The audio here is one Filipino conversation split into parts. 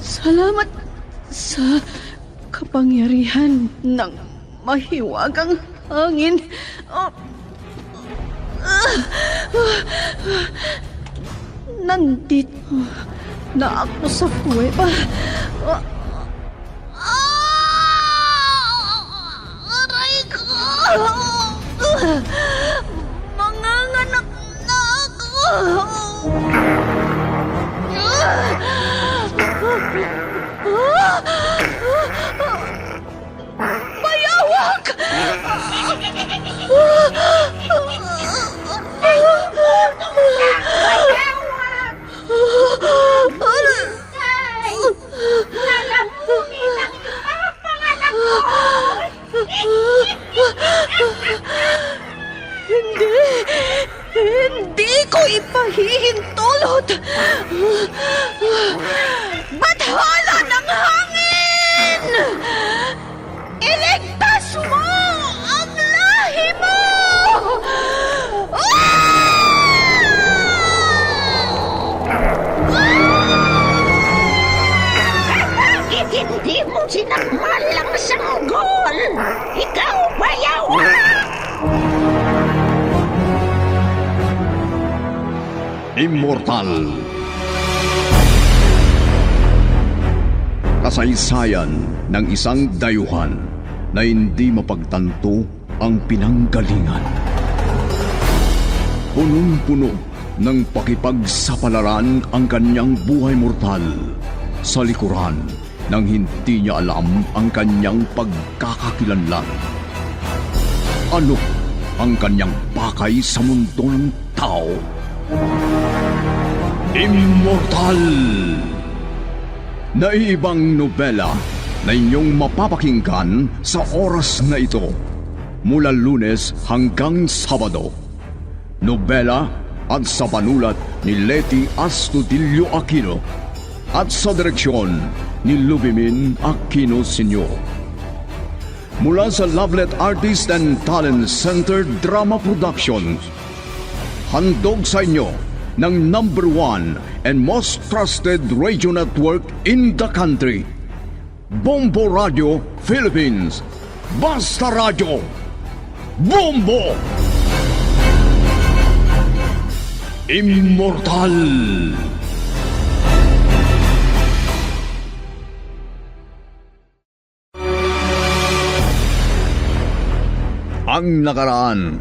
Salamat sa kapangyarihan ng mahiwagang hangin. Nandito na ako sa kuweba. Aray ko! Manganganak na ako! Bayawak! Hindi ko ipahihintulot. Bathala ng hangin! Iligtas mo ang lahi mo! Bakit hindi mo sinakmal ang sanggol? Ikaw, bayawak! Immortal. Kasaysayan ng isang dayuhan na hindi mapagtanto ang pinanggalingan. Punong-puno ng pakipagsapalaran ang kanyang buhay mortal sa likuran nang hindi niya alam ang kanyang pagkakakilanlan. Ano ang kanyang pakay sa mundo ng tao? Immortal! Naiibang nobela na inyong mapapakinggan sa oras na ito mula Lunes hanggang Sabado. Nobela at sa panulat ni Leti Astudillo Aquino at sa direksyon ni Lubimin Aquino Sr. Mula sa Lovelet Artist and Talent Center Drama Productions, handog sa inyo ng #1 and most trusted radio network in the country, Bombo Radio Philippines. Basta Radio Bombo! Immortal! Ang nakaraan.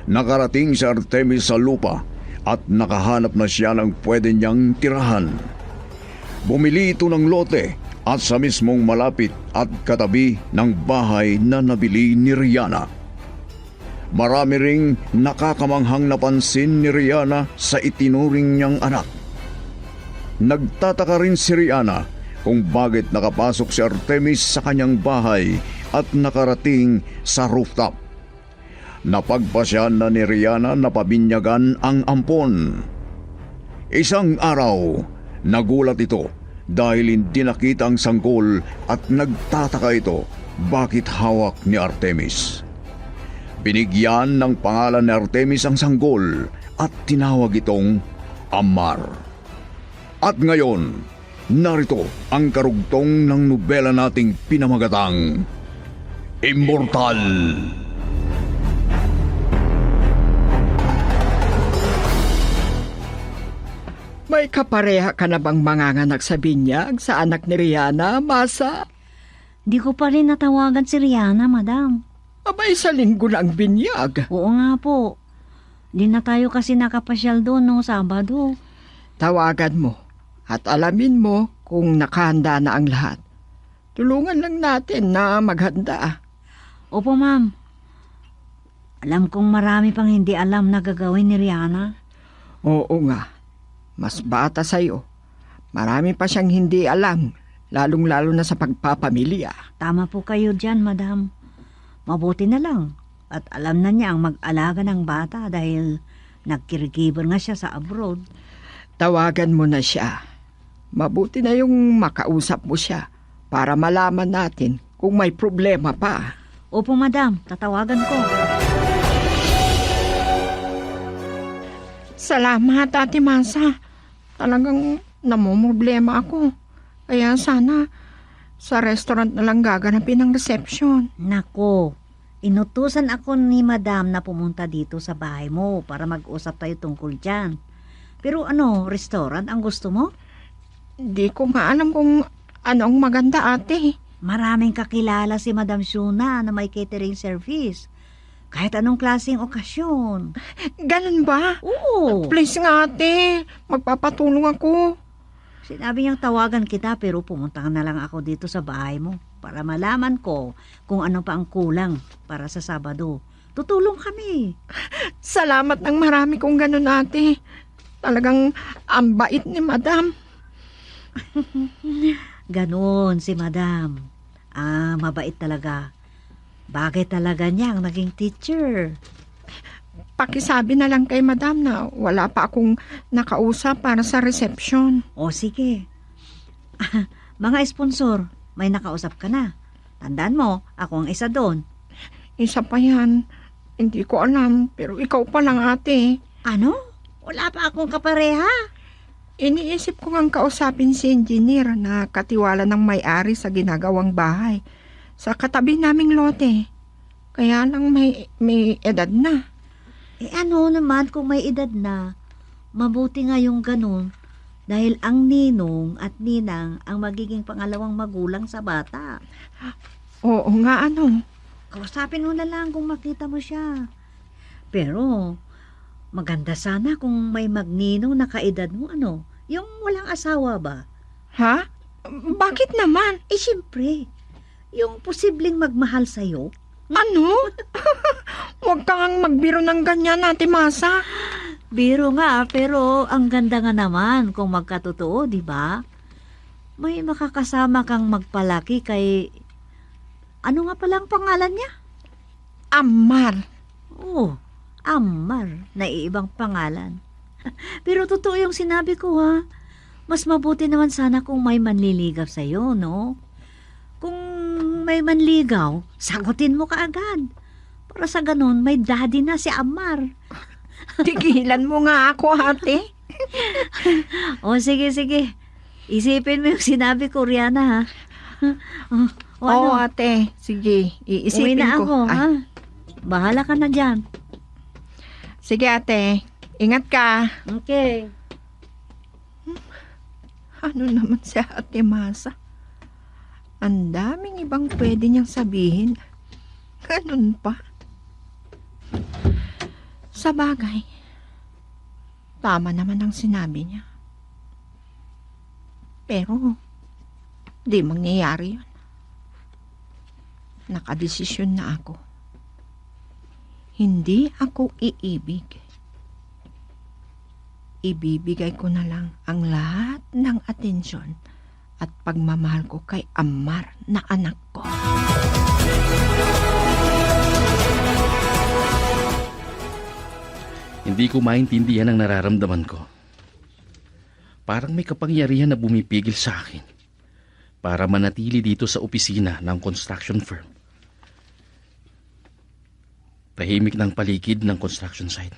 Nakarating si Artemis sa lupa at nakahanap na siya ng pwede niyang tirahan. Bumili ito ng lote at sa mismong malapit at katabi ng bahay na nabili ni Rihanna. Marami ring nakakamanghang napansin ni Rihanna sa itinuring niyang anak. Nagtataka rin si Rihanna kung bakit nakapasok si Artemis sa kanyang bahay at nakarating sa rooftop. Napagpasyan na ni Rihanna na pabinyagan ang ampon. Isang araw, nagulat ito dahil hindi nakita ang sanggol at nagtataka ito bakit hawak ni Artemis. Binigyan ng pangalan ni Artemis ang sanggol at tinawag itong Amar. At ngayon, narito ang karugtong ng nobela nating pinamagatang Immortal. May kapareha ka na bang manganganak sa binyag sa anak ni Rihanna, Masa? Di ko pa rin natawagan si Rihanna, madam. Abay, sa linggo na ang binyag. Oo nga po. Di na tayo kasi nakapasyal doon no Sabado. Tawagan mo at alamin mo kung nakahanda na ang lahat. Tulungan lang natin na maghanda. Opo, ma'am. Alam kong marami pang hindi alam na gagawin ni Rihanna. Oo nga. Mas bata sa'yo. Marami pa siyang hindi alam, lalong-lalo na sa pagpapamilya. Tama po kayo dyan, madam. Mabuti na lang. At alam na niya ang mag-alaga ng bata dahil nagkirigibor nga siya sa abroad. Tawagan mo na siya. Mabuti na yung makausap mo siya para malaman natin kung may problema pa. Opo, madam. Tatawagan ko. Salamat, Ate Masa. Talagang namumroblema ako. Kaya sana sa restaurant na lang gaganapin ang reception. Nako, inutusan ako ni Madam na pumunta dito sa bahay mo para mag-usap tayo tungkol dyan. Pero ano, restaurant ang gusto mo? Di ko maalam kung anong maganda, ate. Maraming kakilala si Madam Shuna na may catering service. Kahit anong klaseng okasyon. Ganun ba? Oo. Please nga, ate. Magpapatulong ako. Sinabi niyang tawagan kita pero pumunta na lang ako dito sa bahay mo para malaman ko kung ano pa ang kulang para sa Sabado. Tutulong kami. Salamat ng marami kung ganun, ate. Talagang ang bait ni Madam. Ganon si Madam. Mabait talaga. Bagay talaga niya ang naging teacher. Pakisabi na lang kay Madam na wala pa akong nakausap para sa reception. O sige. Mga sponsor, may nakausap ka na. Tandaan mo, ako ang isa doon. Isa pa yan. Hindi ko alam, pero ikaw pa lang, ate. Ano? Wala pa akong kapareha. Iniisip ko ngang kausapin si engineer na katiwala ng may-ari sa ginagawang bahay sa katabi naming lote. Kaya lang may edad na. Ano naman kung may edad na? Mabuti nga yung ganun dahil ang ninong at ninang ang magiging pangalawang magulang sa bata. Oo nga, ano. Kausapin mo na lang kung makita mo siya. Pero maganda sana kung may magninong na kaedad mo, ano? Yung walang asawa ba? Ha? Bakit naman? Siyempre, yung posibleng magmahal sa'yo. Ano? Huwag kang magbiro ng ganyan, Ate Masa. Biro nga, pero ang ganda nga naman kung magkatotoo, di ba? May makakasama kang magpalaki kay... Ano nga palang pangalan niya? Amar. Oh, Amar, naiibang pangalan. Pero totoo yung sinabi ko, ha? Mas mabuti naman sana kung may manliligaw sa'yo, no? Kung may manligaw, sagutin mo kaagad. Para sa ganun, may daddy na si Amar. Tigilan mo nga ako, ate. O, sige. Isipin mo yung sinabi ko, Rihanna, ha? Oo, ate. Sige, Uwi iisipin na ko. ako, ha? Bahala ka na dyan. Sige, ate. Ingat ka. Okay. Ano naman si Ate Masa? Ang daming ibang pwede niyang sabihin. Ganun pa. Sa bagay, tama naman ang sinabi niya. Pero, di mangyayari yun. Nakadesisyon na ako. Hindi ako iibig. Ibibigay ko na lang ang lahat ng atensyon at pagmamahal ko kay Amar na anak ko. Hindi ko maintindihan ang nararamdaman ko. Parang may kapangyarihan na bumipigil sa akin para manatili dito sa opisina ng construction firm. Tahimik ng paligid ng construction site.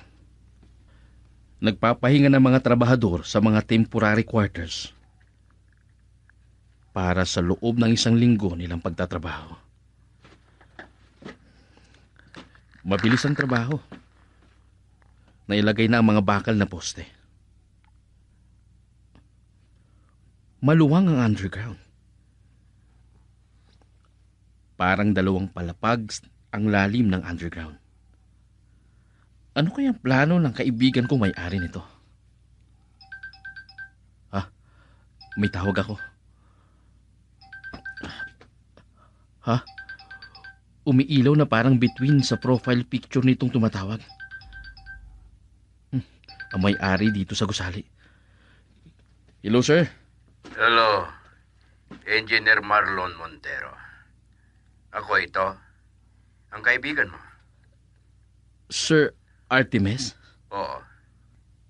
Nagpapahinga ng mga trabahador sa mga temporary quarters para sa loob ng 1 linggo nilang pagtatrabaho. Mabilis ang trabaho. Nailagay na ang mga bakal na poste. Maluwang ang underground. Parang 2 palapag ang lalim ng underground. Ano kayang plano ng kaibigan ko may-ari nito? May tawag ako. Umiilaw na parang between sa profile picture nitong tumatawag. Ang may-ari dito sa gusali. Hello, sir. Hello, Engineer Marlon Montero. Ako ito, ang kaibigan mo. Sir Artemis? Oo,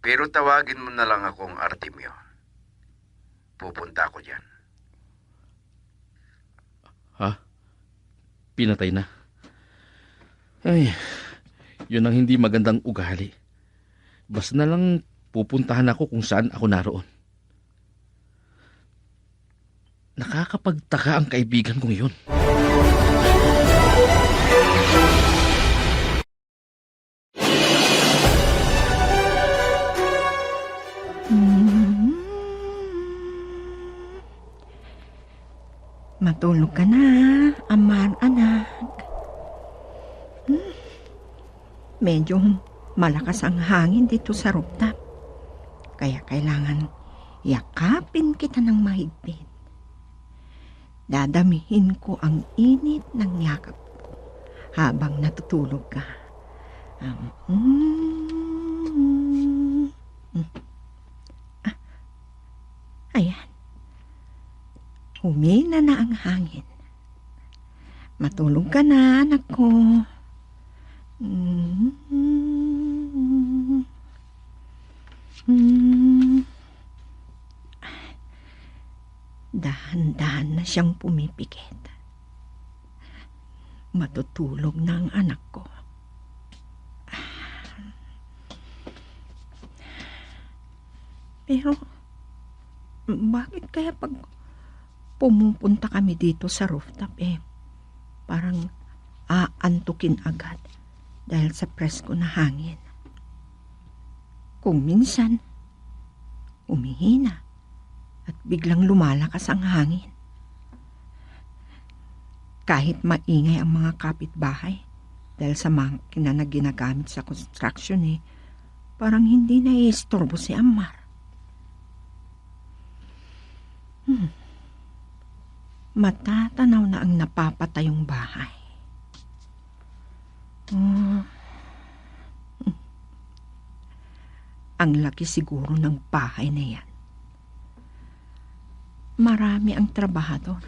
pero tawagin mo na lang akong Artemio. Pupunta ako dyan. Pinatay na. Ay, yun ang hindi magandang ugali. Basta na lang pupuntahan ako kung saan ako naroon. Nakakapagtaka ang kaibigan kong yun. Matulog ka na, Amar, anak. Medyo malakas ang hangin dito sa rooftop. Kaya kailangan yakapin kita ng mahigpit. Dadamihin ko ang init ng yakap ko habang natutulog ka. Ayan. Humina na ang hangin. Matulog ka na, anak ko. Dahan-dahan na siyang pumipikit. Matutulog na ang anak ko. Pero, bakit kaya pag pumupunta kami dito sa rooftop parang aantukin agad dahil sa presko na hangin? Kung minsan, umihina at biglang lumalakas ang hangin. Kahit maingay ang mga kapitbahay dahil sa makina na ginagamit sa construction parang hindi naiistorbo si Amar. Matatanaw na ang napapatayong bahay. Ang laki siguro ng bahay na yan. Marami ang trabahador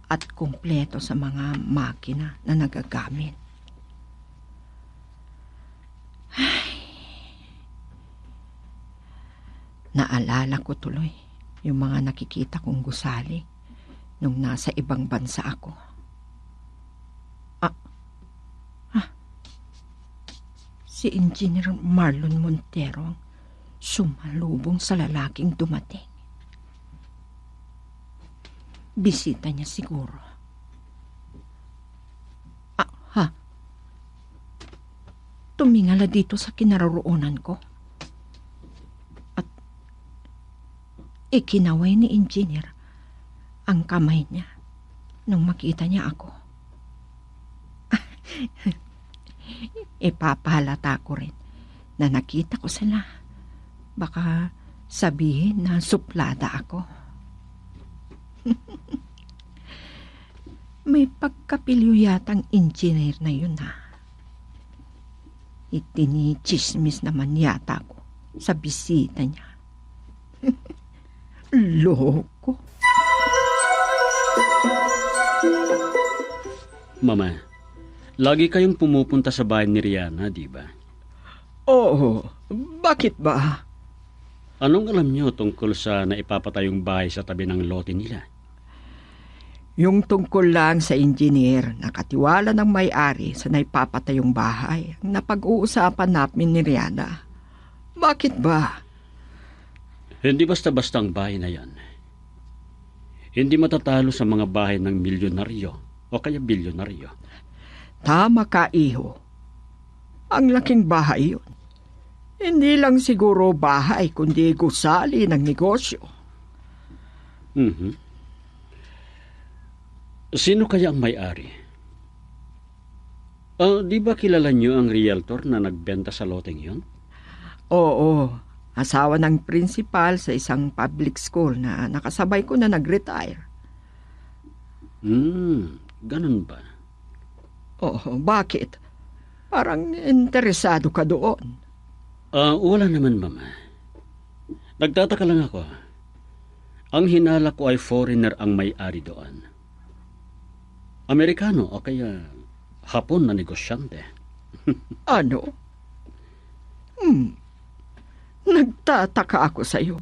at kumpleto sa mga makina na nagagamit. Naalala ko tuloy yung mga nakikita kong gusali nung nasa ibang bansa ako. Si Engineer Marlon Montero ang sumalubong sa lalaking dumating. Bisita niya siguro. Tumingala dito sa kinaroroonan ko. At ikinaway ni Engineer ang kamay niya nung makita niya ako. Ipapahalata ko rin na nakita ko sila. Baka sabihin na suplada ako. May pagkapilyo yatang engineer na yun Itinichismis naman yata ko sa bisita niya. Loko. Mama, lagi kayong pumupunta sa bahay ni Rihanna, di ba? Oo, bakit ba? Anong alam niyo tungkol sa naipapatayong bahay sa tabi ng lote nila? Yung tungkol lang sa engineer na katiwala ng may-ari sa naipapatayong bahay ang napag-uusapan namin ni Rihanna. Bakit ba? Hindi basta-bastang bahay na yan. Hindi matatalo sa mga bahay ng milyonaryo o kaya bilyonaryo. Tama ka, iho. Ang laking bahay yun. Hindi lang siguro bahay, kundi gusali ng negosyo. Sino kaya ang may-ari? Di ba kilala niyo ang realtor na nagbenta sa loteng yun? Oo, asawa ng principal sa isang public school na nakasabay ko na nag-retire. Ganun ba? Oo, bakit? Parang interesado ka doon. Wala naman, Mama. Nagtataka lang ako. Ang hinala ko ay foreigner ang may-ari doon. Amerikano o kaya Hapon na negosyante. Ano? Nagtataka ako sa'yo.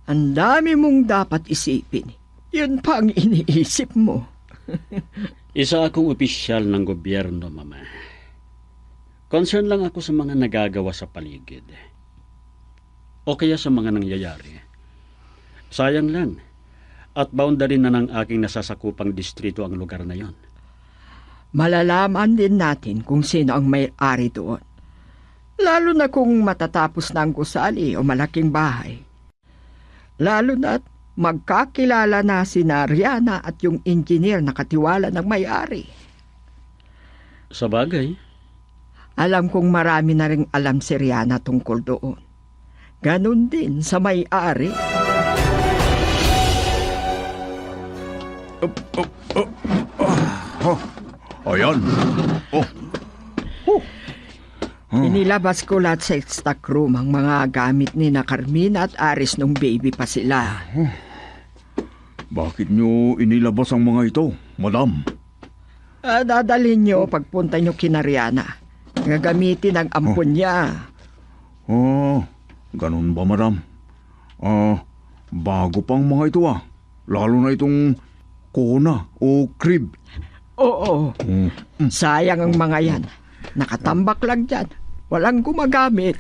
Ang dami mong dapat isipin. Yun pa ang iniisip mo. Isa akong opisyal ng gobyerno, Mama. Concern lang ako sa mga nagagawa sa paligid. O kaya sa mga nangyayari. Sayang lang. At boundary na ng aking nasasakupang distrito ang lugar na yon. Malalaman din natin kung sino ang may-ari doon. Lalo na kung matatapos na ang gusali o malaking bahay. Lalo na't magkakilala na si Rihanna at yung engineer na katiwala ng may-ari. Sa bagay, Alam kong marami na ring alam si Rihanna tungkol doon. Ganon din sa may-ari. Ayan. Oh, Inilabas ko lahat sa stock room ang mga gamit ni na Carmina at Aris nung baby pa sila. bakit nyo inilabas ang mga ito, madam? Dadalhin nyo pagpunta nyo kina Rihanna. Gagamitin ang ampon niya. Ganun ba, madam? Bago pang mga ito Lalo na itong Kona o crib. Oo, sayang ang mga yan. Nakatambak lang dyan. Walang gumagamit.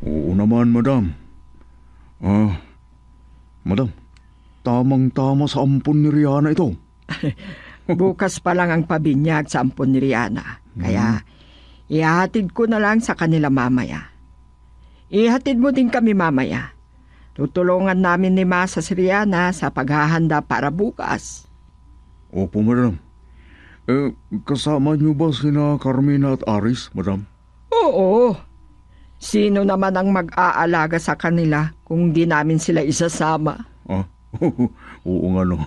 Oo naman, madam. Madam, tamang-tama sa ampon ni Rihanna ito. Bukas pa lang ang pabinyag sa ampon ni Rihanna. Kaya ihatid ko na lang sa kanila mamaya. Ihatid mo din kami mamaya. Tutulungan namin ni Masa si Rihanna sa paghahanda para bukas. Opo, madam. Kasama niyo ba sina Carmina at Aris, madam? Oo. Sino naman ang mag-aalaga sa kanila kung di namin sila isasama? Oo nga no.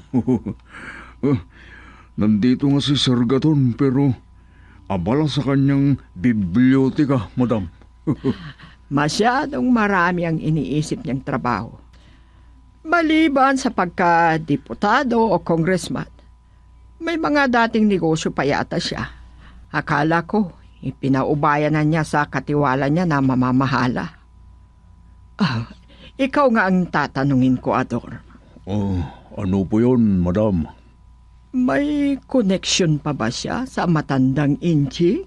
Nandito nga si Sir Gaton pero abala sa kanyang biblioteka, madam. Masyadong marami ang iniisip niyang trabaho. Maliban sa pagka-diputado o congressman, may mga dating negosyo pa yata siya. Akala ko, ipinaubayan na niya sa katiwala niya na mamamahala. Ikaw nga ang tatanungin ko, Ador. Ano po yun, madam? May connection pa ba siya sa matandang Inchik?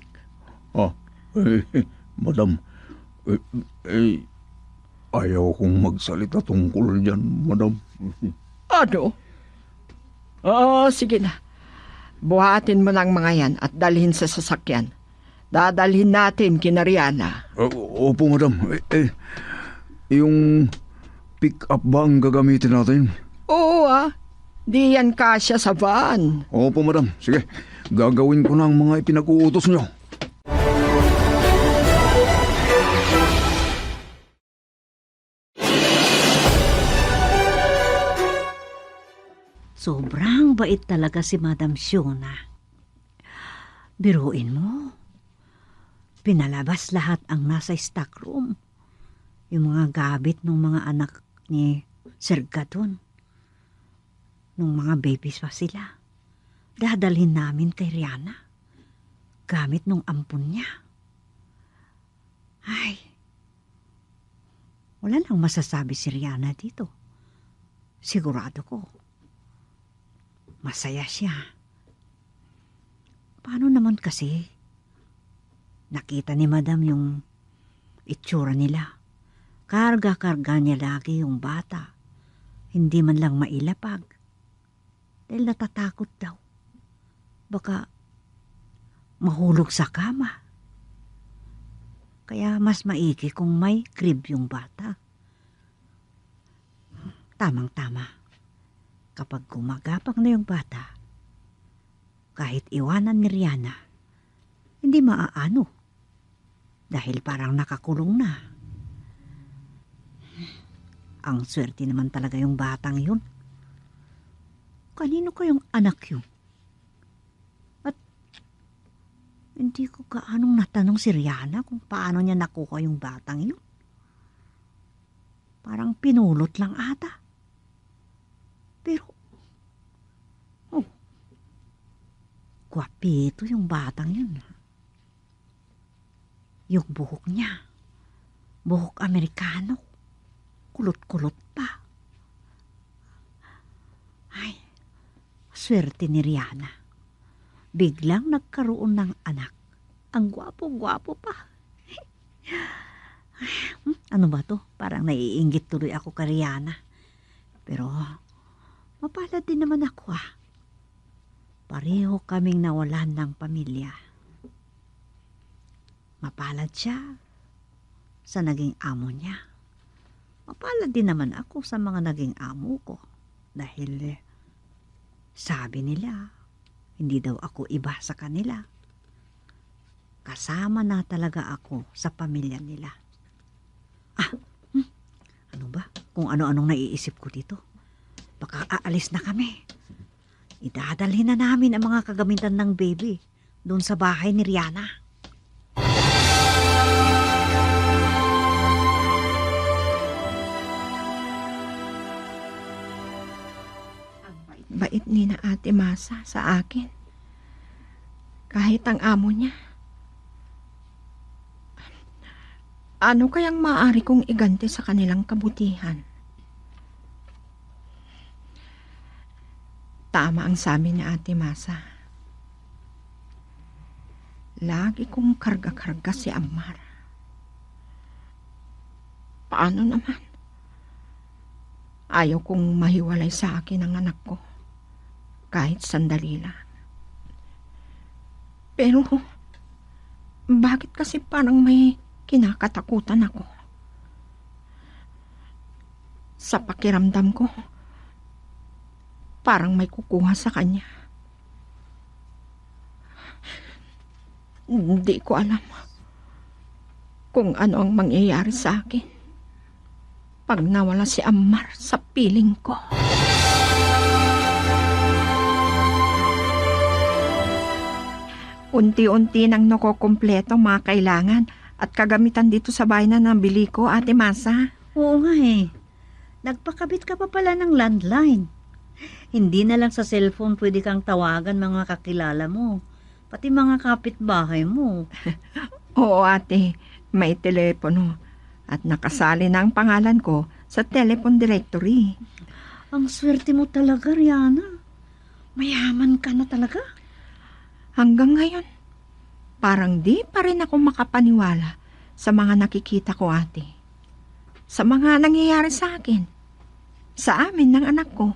Madam, ayaw kong magsalita tungkol dyan, madam. Ano? Sige na. Buhatin mo ng mga yan at dalhin sa sasakyan. Dadalhin natin kina Rihanna. Opo, madam. Yung pick-up ba ang gagamitin natin? Oo Di yan kasya sa van. Opo, madam. Sige, gagawin ko na ang mga ipinag-uutos niyo. Sobrang bait talaga si Madam Fiona. Biruin mo. Pinalabas lahat ang nasa stock room. Yung mga gamit ng mga anak ni Sir Gaton. Nung mga babies pa sila. Dadalhin namin kay Rihanna. Gamit nung ampon niya. Ay, wala nang masasabi si Rihanna dito. Sigurado ko. Masaya siya. Paano naman kasi? Nakita ni Madam yung itsura nila. Karga-karga niya lagi yung bata. Hindi man lang mailapag. Dahil natatakot daw. Baka mahulog sa kama. Kaya mas maigi kung may crib yung bata. Tamang-tama. Kapag gumagapang na yung bata, kahit iwanan ni Rihanna, hindi maaano. Dahil parang nakakulong na. Ang swerte naman talaga yung batang yun. Kanino kayong anak yun? At hindi ko gaanong natanong si Rihanna kung paano niya nakuha yung batang yun. Parang pinulot lang ata. Pero, gwapito yung batang yun. Yung buhok niya, buhok Amerikano, kulot-kulot pa. Ay, swerte ni Rihanna. Biglang nagkaroon ng anak Ang gwapo-gwapo pa. Ano ba to? Parang naiinggit tuloy ako kay Rihanna. Pero, mapalad din naman ako ah. Pareho kaming nawalan ng pamilya. Mapalad siya sa naging amo niya. Mapalad din naman ako sa mga naging amo ko. Dahil, sabi nila, hindi daw ako iba sa kanila. Kasama na talaga ako sa pamilya nila. Ano ba? Kung ano-anong naiisip ko dito. Baka aalis na kami. Idadalhin na namin ang mga kagamitan ng baby doon sa bahay ni Rihanna. Bait ni na Ate Masa sa akin. Kahit ang amo niya. Ano kayang maaari kong iganti sa kanilang kabutihan? Tama ang sabi ni Ate Masa. Lagi kong karga-karga si Amar. Paano naman? Ayaw kong mahiwalay sa akin ang anak ko. Kahit sandali lang. Pero, bakit kasi parang may kinakatakutan ako? Sa pakiramdam ko, parang may kukuha sa kanya. Hindi ko alam kung ano ang mangyayari sa akin pag nawala si Amar sa piling ko. Unti-unti nang nakokompleto mga kailangan at kagamitan dito sa bahay na nabili ko, Ate Masa. Oo nga eh. Nagpakabit ka pa pala ng landline. Hindi na lang sa cellphone pwede kang tawagan mga kakilala mo. Pati mga kapitbahay mo. Oo, ate. May telepono. At nakasali na ang pangalan ko sa telephone directory. Ang swerte mo talaga, Rihanna. Mayaman ka na talaga. Hanggang ngayon, parang di pa rin ako makapaniwala sa mga nakikita ko, ate. Sa mga nangyayari sa akin. Sa amin ng anak ko.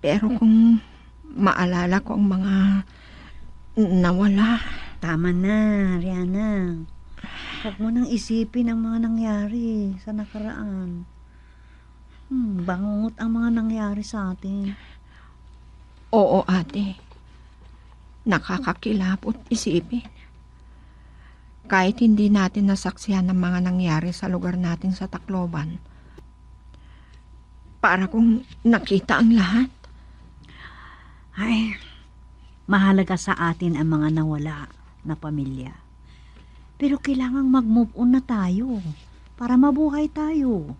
Pero kung maalala ko ang mga nawala. Tama na, Rihanna. Huwag mo nang isipin ang mga nangyari sa nakaraan. Bangungot ang mga nangyari sa atin. Oo, ate. Nakakakilabot isipin. Kahit hindi natin nasaksihan ng mga nangyari sa lugar natin sa Tacloban, para kung nakita ang lahat. Ay, mahalaga sa atin ang mga nawala na pamilya. Pero kailangang mag-move on na tayo para mabuhay tayo.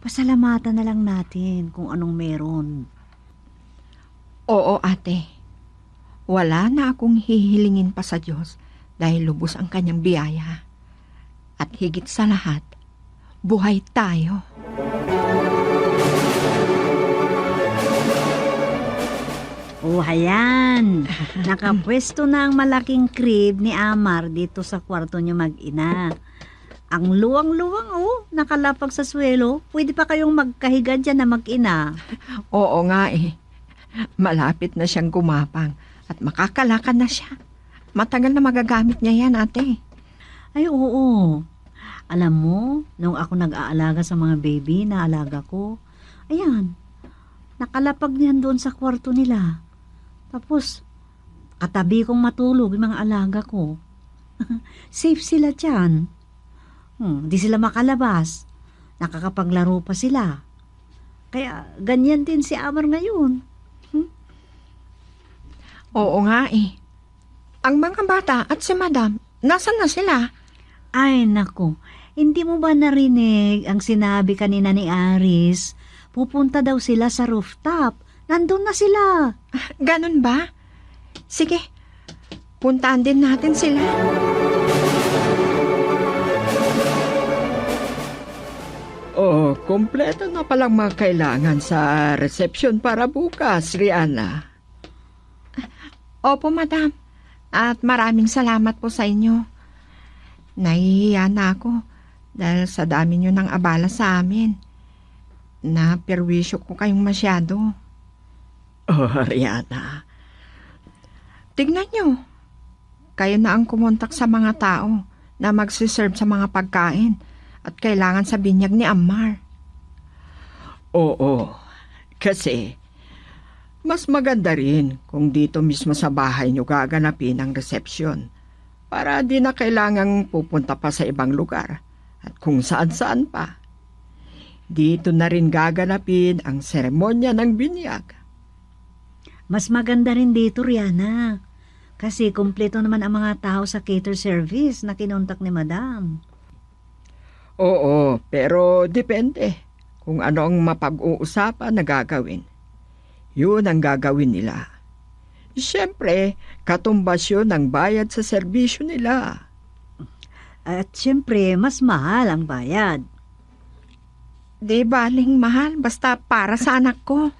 Pasalamatan na lang natin kung anong meron. Oo, ate. Wala na akong hihilingin pa sa Diyos dahil lubos ang kanyang biyaya. At higit sa lahat, buhay tayo. Oh, ayan. Nakapwesto na ang malaking crib ni Amar dito sa kwarto niyo mag-ina. Ang luwang-luwang, oh. Nakalapag sa swelo. Pwede pa kayong magkahiga dyan na mag-ina. Oo nga eh. Malapit na siyang gumapang at makakalakad na siya. Matagal na magagamit niya yan, ate. Ay, oo. Alam mo, nung ako nag-aalaga sa mga baby na alaga ko, ayan, nakalapag niyan doon sa kwarto nila. Tapos, katabi kong matulog yung mga alaga ko. Safe sila dyan. Di sila makalabas. Nakakapaglaro pa sila. Kaya, ganyan din si Amar ngayon. Oo nga eh. Ang mga bata at si Madam, nasan na sila? Ay, naku. Hindi mo ba narinig ang sinabi kanina ni Aris? Pupunta daw sila sa rooftop. Nandun na sila. Ganun ba? Sige, puntaan din natin sila. Oh, kompleto na palang mga kailangan sa reception para bukas, Rihanna. Opo, madam. At maraming salamat po sa inyo. Nahihiya na ako dahil sa dami nyo ng abala sa amin. Naperwisyo ko kayong masyado. Oh, Ariana. Tignan nyo. Kayo na ang kumontak sa mga tao na magsiserve sa mga pagkain at kailangan sa binyag ni Ammar. Oo, kasi mas maganda rin kung dito mismo sa bahay nyo gaganapin ang resepsyon para di na kailangang pupunta pa sa ibang lugar at kung saan-saan pa. Dito na rin gaganapin ang seremonya ng binyag. Mas maganda rin dito, Rihanna. Kasi kumpleto naman ang mga tao sa cater service na kinontak ni Madam. Oo, pero depende kung ano ang mapag-uusapan na gagawin. Yun ang gagawin nila. Siyempre, katumbas yun ang bayad sa serbisyo nila. At syempre, mas mahal ang bayad. Di baling mahal, basta para sa anak ko.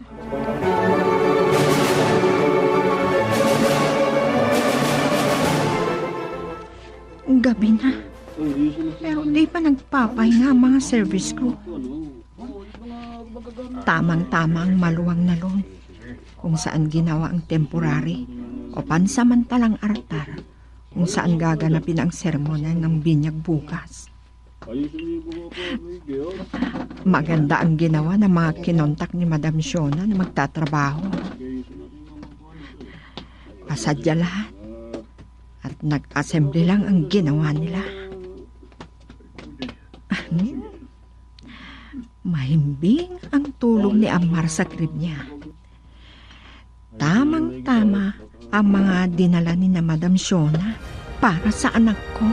Gabi na. Pero di pa nagpapahinga ang mga service crew. Tamang-tama ang maluwang na loan kung saan ginawa ang temporary o pansamantalang altar kung saan gaganapin ang seremonya ng binyag bukas. Maganda ang ginawa ng mga kinontak ni Madam Shona na magtatrabaho. Pasadya lahat at nag-assembly lang ang ginawa nila. Mahimbing ang tulog ni Ammar sa crib niya. Tamang-tama ang mga dinala ni na Madam Shona para sa anak ko.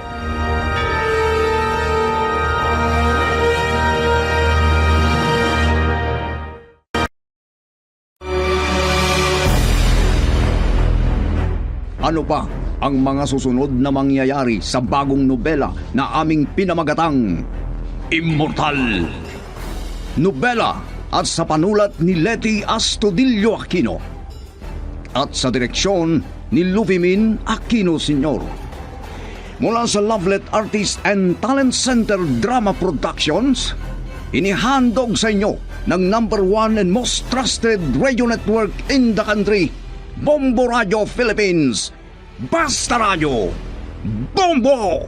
Ano pa ang mga susunod na mangyayari sa bagong nobela na aming pinamagatang Immortal? Nobela at sa panulat ni Leti Astudillo Aquino at sa direksyon ni Lupimin Aquino Sr. Mula sa Lovelet Artist and Talent Center Drama Productions, inihandog sa inyo ng #1 and most trusted radio network in the country, Bombo Radio Philippines. Basta Radio Bombo!